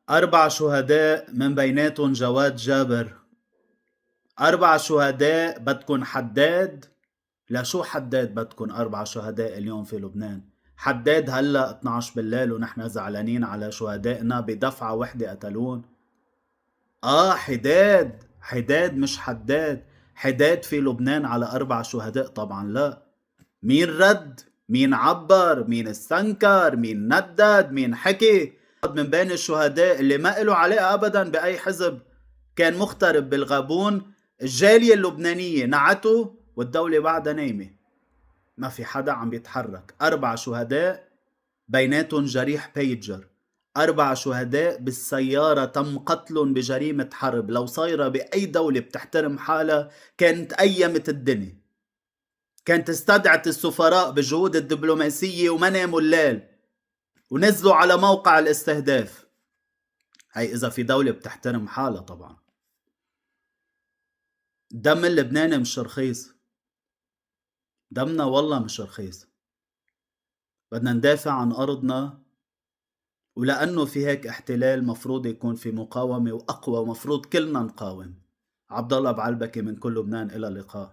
4 شهداء من بيناتهم جواد جابر. 4 شهداء بدكن حداد؟ لشو حداد بدكن 4 شهداء اليوم في لبنان؟ حداد هلأ 12 بالليل ونحن زعلانين على شهدائنا بدفعة وحدة قتلون؟ حداد مش حداد. حداد في لبنان على 4 شهداء؟ طبعا لا. مين رد؟ مين عبر؟ مين استنكر؟ مين ندد؟ مين حكي؟ من بين الشهداء اللي ما له علاقة أبدا بأي حزب كان مغترب بالغابون، الجالية اللبنانية نعته والدولة بعدها نايمة، ما في حدا عم بيتحرك. 4 شهداء بيناتهم جريح بيجر. 4 شهداء بالسيارة تم قتلهم بجريمة حرب. لو صايرة بأي دولة بتحترم حالها كانت أيمت الدنيا، كانت استدعت السفراء بالجهود الدبلوماسية وما ناموا الليل ونزلوا على موقع الاستهداف. هاي إذا في دولة بتحترم حالها طبعا. دم اللبناني مش رخيص، دمنا والله مش رخيص. بدنا ندافع عن أرضنا، ولأنه في هيك احتلال مفروض يكون في مقاومة وأقوى، ومفروض كلنا نقاوم. عبد الله بعلبكي من كل لبنان، إلى اللقاء.